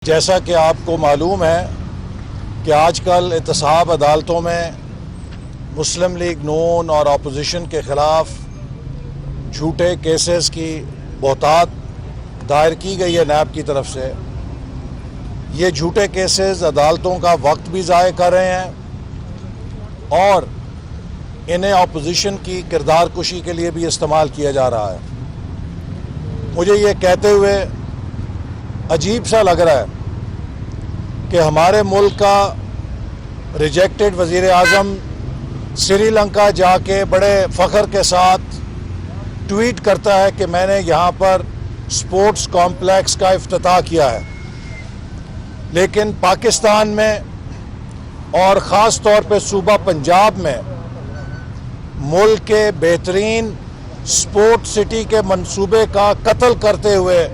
جیسا کہ آپ کو معلوم ہے کہ آج کل احتساب عدالتوں میں مسلم لیگ نون اور اپوزیشن کے خلاف جھوٹے کیسز کی بہتات دائر کی گئی ہے نیب کی طرف سے۔ یہ جھوٹے کیسز عدالتوں کا وقت بھی ضائع کر رہے ہیں اور انہیں اپوزیشن کی کردار کشی کے لیے بھی استعمال کیا جا رہا ہے۔ مجھے یہ کہتے ہوئے عجیب سا لگ رہا ہے کہ ہمارے ملک کا ریجیکٹڈ وزیر اعظم سری لنکا جا کے بڑے فخر کے ساتھ ٹویٹ کرتا ہے کہ میں نے یہاں پر سپورٹس کمپلیکس کا افتتاح کیا ہے، لیکن پاکستان میں اور خاص طور پہ صوبہ پنجاب میں ملک کے بہترین سپورٹ سٹی کے منصوبے کا قتل کرتے ہوئے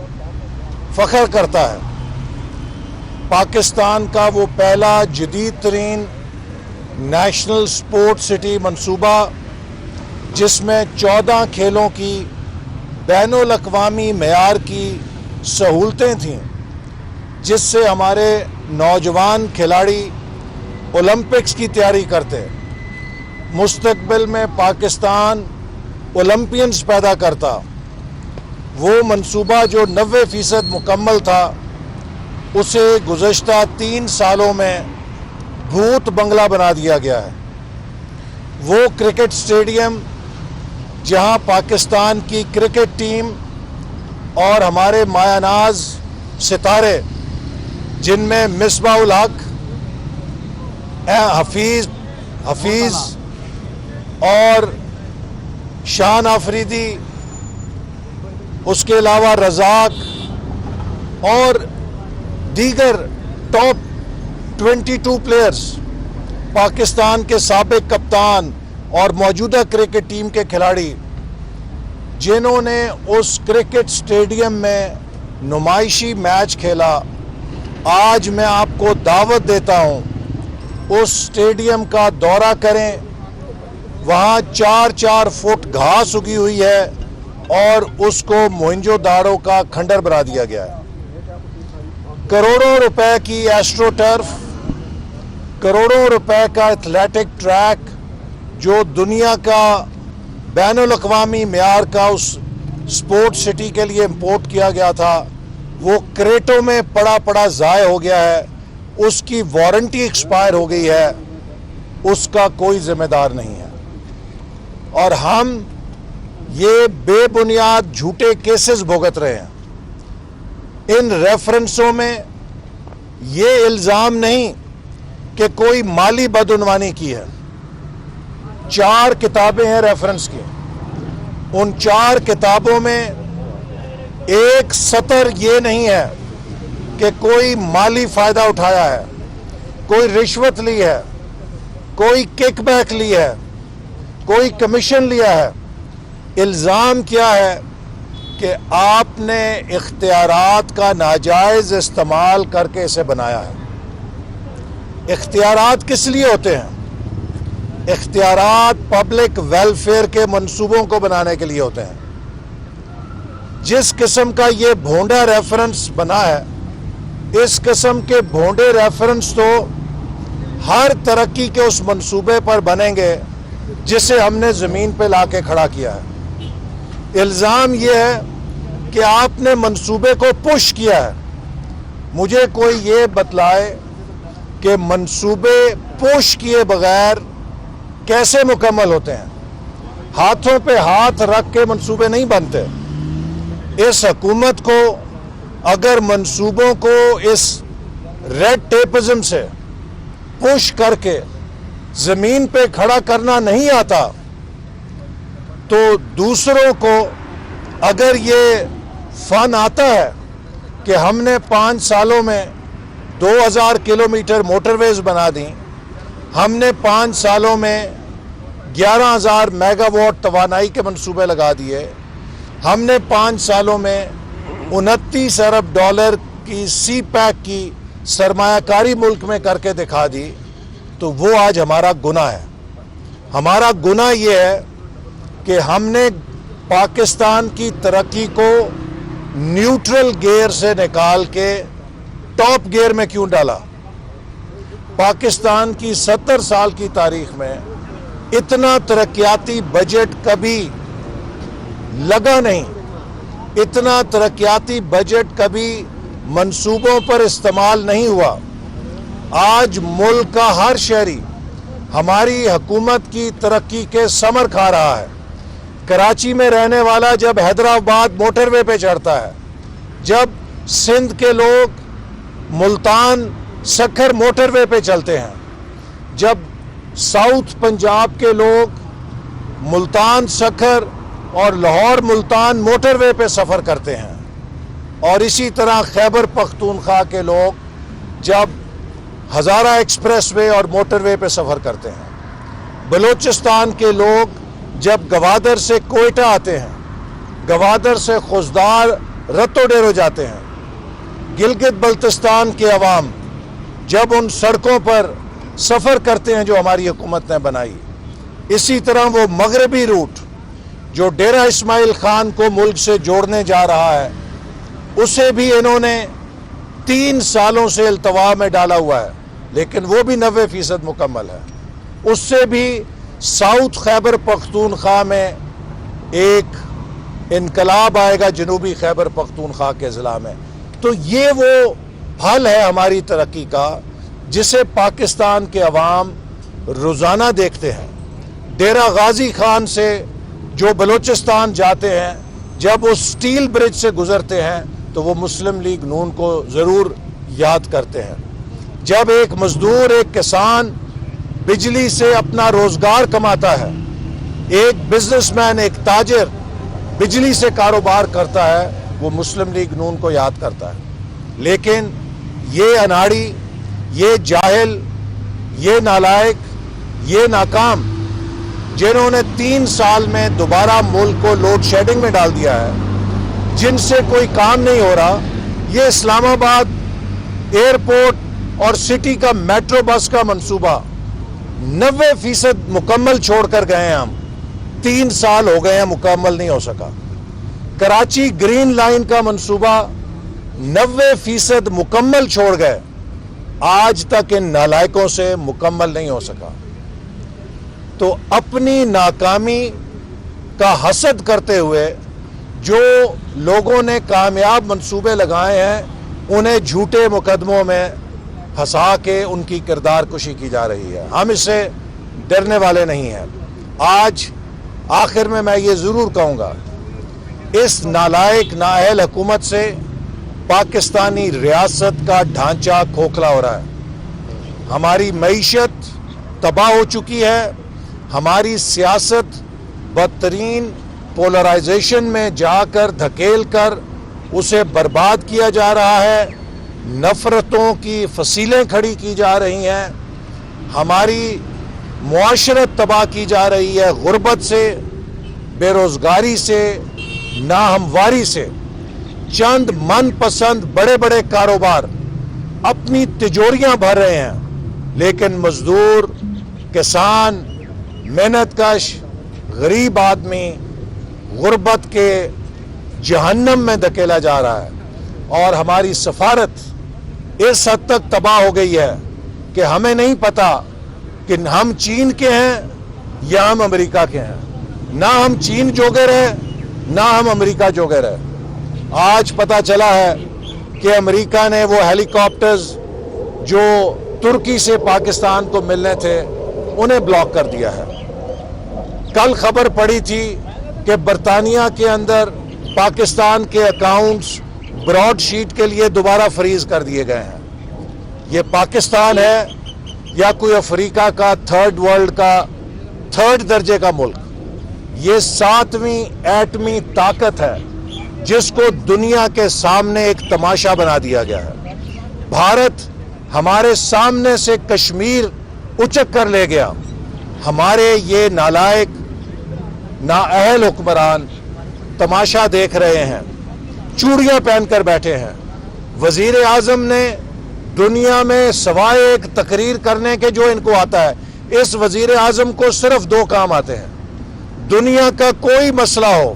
فخر کرتا ہے۔ پاکستان کا وہ پہلا جدید ترین نیشنل سپورٹ سٹی منصوبہ جس میں 14 کھیلوں کی بین الاقوامی معیار کی سہولتیں تھیں، جس سے ہمارے نوجوان کھلاڑی اولمپکس کی تیاری کرتے، مستقبل میں پاکستان اولمپئنز پیدا کرتا۔ وہ منصوبہ جو 90% مکمل تھا، اسے گزشتہ 3 سالوں میں بھوت بنگلہ بنا دیا گیا ہے۔ وہ کرکٹ سٹیڈیم جہاں پاکستان کی کرکٹ ٹیم اور ہمارے مایہ ناز ستارے، جن میں مصباح الحق، حفیظ اور شان آفریدی، اس کے علاوہ رزاق اور دیگر ٹاپ 22 پلیئرز، پاکستان کے سابق کپتان اور موجودہ کرکٹ ٹیم کے کھلاڑی، جنہوں نے اس کرکٹ سٹیڈیم میں نمائشی میچ کھیلا، آج میں آپ کو دعوت دیتا ہوں اس سٹیڈیم کا دورہ کریں۔ وہاں 4-4 فٹ گھاس اگی ہوئی ہے اور اس کو موہنجو داڑو کا کھنڈر بنا دیا گیا ہے۔ کروڑوں روپے کی ایسٹرو ٹرف، کروڑوں روپے کا ایتھلیٹک ٹریک جو دنیا کا بین الاقوامی معیار کا اس سپورٹ سٹی کے لیے امپورٹ کیا گیا تھا، وہ کریٹوں میں پڑا ضائع ہو گیا ہے، اس کی وارنٹی ایکسپائر ہو گئی ہے، اس کا کوئی ذمہ دار نہیں ہے۔ اور ہم یہ بے بنیاد جھوٹے کیسز بھگت رہے ہیں۔ ان ریفرنسوں میں یہ الزام نہیں کہ کوئی مالی بدعنوانی کی ہے۔ 4 کتابیں ہیں ریفرنس کی، ان 4 کتابوں میں ایک سطر یہ نہیں ہے کہ کوئی مالی فائدہ اٹھایا ہے، کوئی رشوت لی ہے، کوئی کک بیک لی ہے، کوئی کمیشن لیا ہے۔ الزام کیا ہے کہ آپ نے اختیارات کا ناجائز استعمال کر کے اسے بنایا ہے۔ اختیارات کس لیے ہوتے ہیں؟ اختیارات پبلک ویلفیئر کے منصوبوں کو بنانے کے لیے ہوتے ہیں۔ جس قسم کا یہ بھونڈا ریفرنس بنا ہے، اس قسم کے بھونڈے ریفرنس تو ہر ترقی کے اس منصوبے پر بنیں گے جسے ہم نے زمین پہ لا کے کھڑا کیا ہے۔ الزام یہ ہے کہ آپ نے منصوبے کو پش کیا ہے۔ مجھے کوئی یہ بتلائے کہ منصوبے پش کیے بغیر کیسے مکمل ہوتے ہیں؟ ہاتھوں پہ ہاتھ رکھ کے منصوبے نہیں بنتے۔ اس حکومت کو اگر منصوبوں کو اس ریڈ ٹیپزم سے پش کر کے زمین پہ کھڑا کرنا نہیں آتا، تو دوسروں کو اگر یہ فن آتا ہے کہ ہم نے 5 سالوں میں 2000 کلومیٹر موٹر ویز بنا دیں، ہم نے 5 سالوں میں 11,000 میگا واٹ توانائی کے منصوبے لگا دیے، ہم نے 5 سالوں میں 29 ارب ڈالر کی سی پیک کی سرمایہ کاری ملک میں کر کے دکھا دی، تو وہ آج ہمارا گناہ ہے۔ ہمارا گناہ یہ ہے کہ ہم نے پاکستان کی ترقی کو نیوٹرل گیئر سے نکال کے ٹاپ گیئر میں کیوں ڈالا؟ پاکستان کی 70 سال کی تاریخ میں اتنا ترقیاتی بجٹ کبھی لگا نہیں، اتنا ترقیاتی بجٹ کبھی منصوبوں پر استعمال نہیں ہوا۔ آج ملک کا ہر شہری ہماری حکومت کی ترقی کے ثمر کھا رہا ہے۔ کراچی میں رہنے والا جب حیدرآباد موٹر وے پہ چڑھتا ہے، جب سندھ کے لوگ ملتان سکھر موٹر وے پہ چلتے ہیں، جب ساؤتھ پنجاب کے لوگ ملتان سکھر اور لاہور ملتان موٹر وے پہ سفر کرتے ہیں، اور اسی طرح خیبر پختونخوا کے لوگ جب ہزارہ ایکسپریس وے اور موٹر وے پہ سفر کرتے ہیں، بلوچستان کے لوگ جب گوادر سے کوئٹہ آتے ہیں، گوادر سے خزدار رتو ڈیرو جاتے ہیں، گلگت بلتستان کے عوام جب ان سڑکوں پر سفر کرتے ہیں جو ہماری حکومت نے بنائی، اسی طرح وہ مغربی روٹ جو ڈیرہ اسماعیل خان کو ملک سے جوڑنے جا رہا ہے، اسے بھی انہوں نے 3 سالوں سے التوا میں ڈالا ہوا ہے، لیکن وہ بھی 90% مکمل ہے۔ اس سے بھی ساؤتھ خیبر پختونخوا میں ایک انقلاب آئے گا جنوبی خیبر پختونخوا کے ضلع میں۔ تو یہ وہ پھل ہے ہماری ترقی کا جسے پاکستان کے عوام روزانہ دیکھتے ہیں۔ ڈیرہ غازی خان سے جو بلوچستان جاتے ہیں، جب وہ سٹیل برج سے گزرتے ہیں تو وہ مسلم لیگ نون کو ضرور یاد کرتے ہیں۔ جب ایک مزدور، ایک کسان بجلی سے اپنا روزگار کماتا ہے، ایک بزنس مین، ایک تاجر بجلی سے کاروبار کرتا ہے، وہ مسلم لیگ نون کو یاد کرتا ہے۔ لیکن یہ اناڑی، یہ جاہل، یہ نالائق، یہ ناکام جنہوں نے 3 سال میں دوبارہ ملک کو لوڈ شیڈنگ میں ڈال دیا ہے، جن سے کوئی کام نہیں ہو رہا، یہ اسلام آباد ایئرپورٹ اور سٹی کا میٹرو بس کا منصوبہ 90% مکمل چھوڑ کر گئے ہیں۔ ہم 3 سال ہو گئے ہیں، مکمل نہیں ہو سکا۔ کراچی گرین لائن کا منصوبہ 90% مکمل چھوڑ گئے، آج تک ان نالائقوں سے مکمل نہیں ہو سکا۔ تو اپنی ناکامی کا حسد کرتے ہوئے جو لوگوں نے کامیاب منصوبے لگائے ہیں، انہیں جھوٹے مقدموں میں پھنسا کے ان کی کردار کشی کی جا رہی ہے۔ ہم اس سے ڈرنے والے نہیں ہیں۔ آج آخر میں یہ ضرور کہوں گا، اس نالائق نااہل حکومت سے پاکستانی ریاست کا ڈھانچہ کھوکھلا ہو رہا ہے۔ ہماری معیشت تباہ ہو چکی ہے، ہماری سیاست بدترین پولرائزیشن میں جا کر دھکیل کر اسے برباد کیا جا رہا ہے، نفرتوں کی فصیلیں کھڑی کی جا رہی ہیں، ہماری معاشرت تباہ کی جا رہی ہے، غربت سے، بے روزگاری سے، ناہمواری سے۔ چند من پسند بڑے بڑے کاروبار اپنی تجوریاں بھر رہے ہیں، لیکن مزدور، کسان، محنت کش، غریب آدمی غربت کے جہنم میں دھکیلا جا رہا ہے۔ اور ہماری سفارت اس حد تک تباہ ہو گئی ہے کہ ہمیں نہیں پتا کہ ہم چین کے ہیں یا ہم امریکہ کے ہیں۔ نہ ہم چین جوگے رہے، نہ ہم امریکہ جوگے رہے۔ آج پتا چلا ہے کہ امریکہ نے وہ ہیلی کاپٹرز جو ترکی سے پاکستان کو ملنے تھے انہیں بلاک کر دیا ہے۔ کل خبر پڑی تھی کہ برطانیہ کے اندر پاکستان کے اکاؤنٹس براڈ شیٹ کے لیے دوبارہ فریز کر دیے گئے ہیں۔ یہ پاکستان ہے یا کوئی افریقہ کا تھرڈ ورلڈ کا 3rd درجے کا ملک؟ یہ 7ویں ایٹمی طاقت ہے جس کو دنیا کے سامنے ایک تماشا بنا دیا گیا ہے۔ بھارت ہمارے سامنے سے کشمیر اچک کر لے گیا۔ ہمارے یہ نالائق نااہل حکمران تماشا دیکھ رہے ہیں، چوڑیاں پہن کر بیٹھے ہیں۔ وزیر اعظم نے دنیا میں سوائے ایک تقریر کرنے کے جو ان کو آتا ہے، اس وزیر اعظم کو صرف 2 کام آتے ہیں۔ دنیا کا کوئی مسئلہ ہو،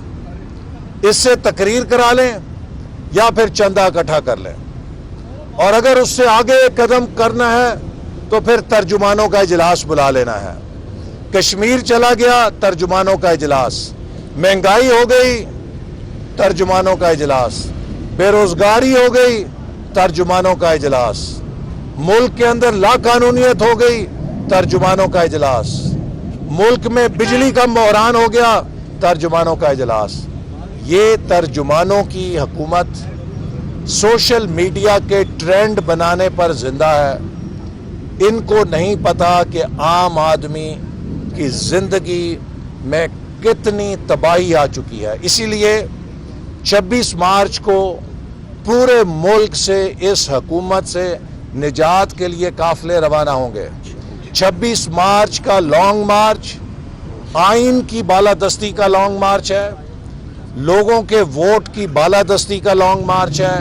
اس سے تقریر کرا لیں یا پھر چندہ اکٹھا کر لیں۔ اور اگر اس سے آگے قدم کرنا ہے تو پھر ترجمانوں کا اجلاس بلا لینا ہے. کشمیر چلا گیا، ترجمانوں کا اجلاس. مہنگائی ہو گئی، ترجمانوں کا اجلاس. بے روزگاری ہو گئی، ترجمانوں کا اجلاس. ملک کے اندر لا قانونیت ہو گئی، ترجمانوں کا اجلاس. ملک میں بجلی کا بحران ہو گیا، ترجمانوں کا اجلاس. یہ ترجمانوں کی حکومت سوشل میڈیا کے ٹرینڈ بنانے پر زندہ ہے. ان کو نہیں پتا کہ عام آدمی کی زندگی میں کتنی تباہی آ چکی ہے. اسی لیے 26 مارچ کو پورے ملک سے اس حکومت سے نجات کے لیے قافلے روانہ ہوں گے. 26 مارچ کا لانگ مارچ آئین کی بالادستی کا لانگ مارچ ہے، لوگوں کے ووٹ کی بالادستی کا لانگ مارچ ہے،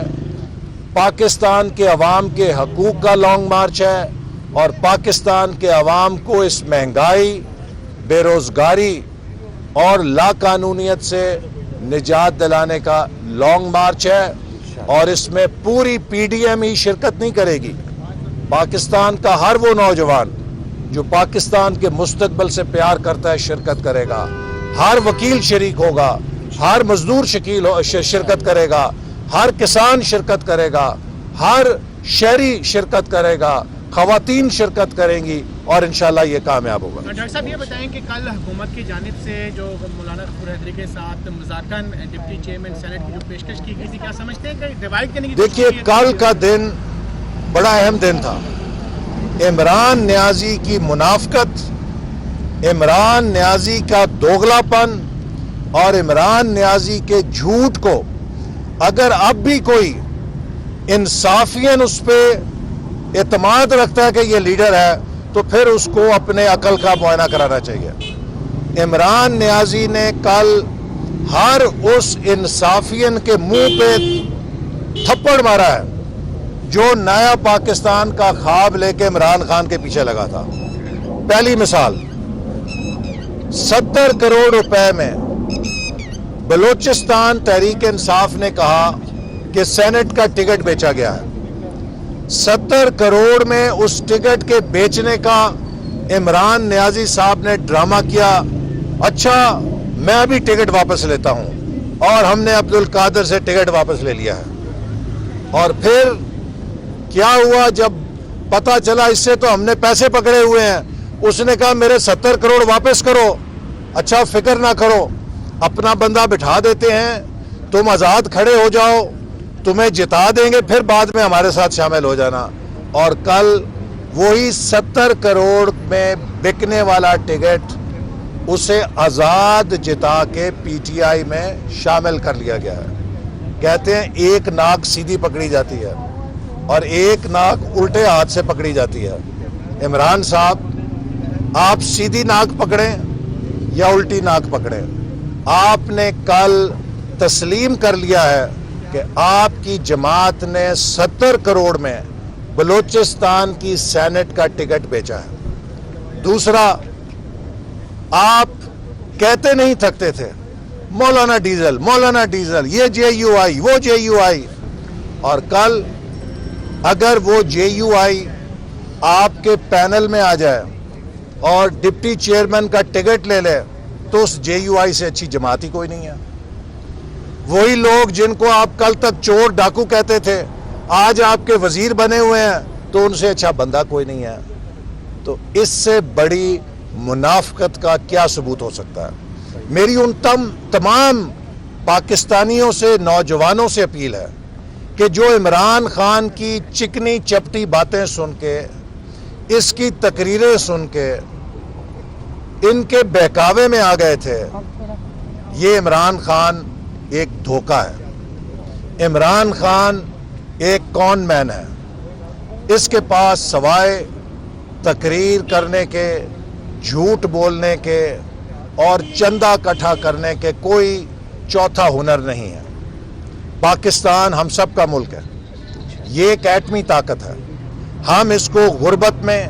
پاکستان کے عوام کے حقوق کا لانگ مارچ ہے، اور پاکستان کے عوام کو اس مہنگائی، بے روزگاری اور لا قانونیت سے نجات دلانے کا لانگ مارچ ہے. اور اس میں پوری پی ڈی ایم ہی شرکت نہیں کرے گی. پاکستان کا ہر وہ نوجوان جو پاکستان کے مستقبل سے پیار کرتا ہے شرکت کرے گا. ہر وکیل شریک ہوگا، ہر مزدور شرکت کرے گا، ہر کسان شرکت کرے گا، ہر شہری شرکت کرے گا، خواتین شرکت کریں گی، اور انشاءاللہ یہ کامیاب ہوگا. ڈاکٹر صاحب یہ بتائیں کہ کل حکومت کی جانب سے جو مولانا غفور حیدری کے ساتھ مذاکرات ڈپٹی چیئرمین سینٹ کی جو پیشکش کی گئی تھی، کیا سمجھتے ہیں کہ ڈیوائڈ کرنے کی؟ دیکھیے، کل کا دن بڑا اہم دن تھا. عمران نیازی کی منافقت، عمران نیازی کا دوغلا پن اور عمران نیازی کے جھوٹ کو اگر اب بھی کوئی انصافین اس پہ اعتماد رکھتا ہے کہ یہ لیڈر ہے تو پھر اس کو اپنے عقل کا معائنہ کرانا چاہیے. عمران نیازی نے کل ہر اس انصافین کے منہ پہ تھپڑ مارا ہے جو نیا پاکستان کا خواب لے کے عمران خان کے پیچھے لگا تھا. پہلی مثال، 70 کروڑ روپے میں بلوچستان تحریک انصاف نے کہا کہ سینٹ کا ٹکٹ بیچا گیا ہے. 70 کروڑ میں اس ٹکٹ کے بیچنے کا عمران نیازی صاحب نے ڈرامہ کیا. اچھا، میں ابھی ٹکٹ واپس لیتا ہوں، اور ہم نے عبدالقادر سے ٹکٹ واپس لے لیا ہے. اور پھر کیا ہوا جب پتا چلا اس سے تو ہم نے پیسے پکڑے ہوئے ہیں، اس نے کہا میرے 70 کروڑ واپس کرو. اچھا، فکر نہ کرو، اپنا بندہ بٹھا دیتے ہیں، تم آزاد کھڑے ہو جاؤ، تمہیں جتا دیں گے، پھر بعد میں ہمارے ساتھ شامل ہو جانا. اور کل وہی 70 کروڑ میں بکنے والا ٹکٹ اسے آزاد جتا کے پی ٹی آئی میں شامل کر لیا گیا ہے. کہتے ہیں ایک ناک سیدھی پکڑی جاتی ہے اور ایک ناک الٹے ہاتھ سے پکڑی جاتی ہے. عمران صاحب، آپ سیدھی ناک پکڑیں یا الٹی ناک پکڑیں، آپ نے کل تسلیم کر لیا ہے کہ آپ کی جماعت نے 70 کروڑ میں بلوچستان کی سینٹ کا ٹکٹ بیچا ہے. دوسرا، آپ کہتے نہیں تھکتے تھے مولانا ڈیزل، مولانا ڈیزل، یہ جے یو آئی، وہ جے یو آئی. اور کل اگر وہ جے یو آئی آپ کے پینل میں آ جائے اور ڈپٹی چیئرمین کا ٹکٹ لے لے تو اس جے یو آئی سے اچھی جماعت ہی کوئی نہیں ہے. وہی لوگ جن کو آپ کل تک چور ڈاکو کہتے تھے آج آپ کے وزیر بنے ہوئے ہیں تو ان سے اچھا بندہ کوئی نہیں ہے. تو اس سے بڑی منافقت کا کیا ثبوت ہو سکتا ہے؟ میری ان تمام پاکستانیوں سے، نوجوانوں سے اپیل ہے کہ جو عمران خان کی چکنی چپٹی باتیں سن کے، اس کی تقریریں سن کے ان کے بہکاوے میں آ گئے تھے، یہ عمران خان ایک دھوکہ ہے. عمران خان ایک کون مین ہے. اس کے پاس سوائے تقریر کرنے کے، جھوٹ بولنے کے اور چندہ اکٹھا کرنے کے کوئی چوتھا ہنر نہیں ہے. پاکستان ہم سب کا ملک ہے، یہ ایک ایٹمی طاقت ہے. ہم اس کو غربت میں،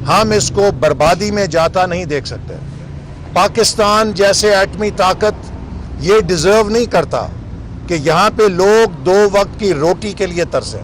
ہم اس کو بربادی میں جاتا نہیں دیکھ سکتے. پاکستان جیسے ایٹمی طاقت یہ ڈیزرو نہیں کرتا کہ یہاں پہ لوگ 2 وقت کی روٹی کے لیے ترسیں.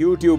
YouTube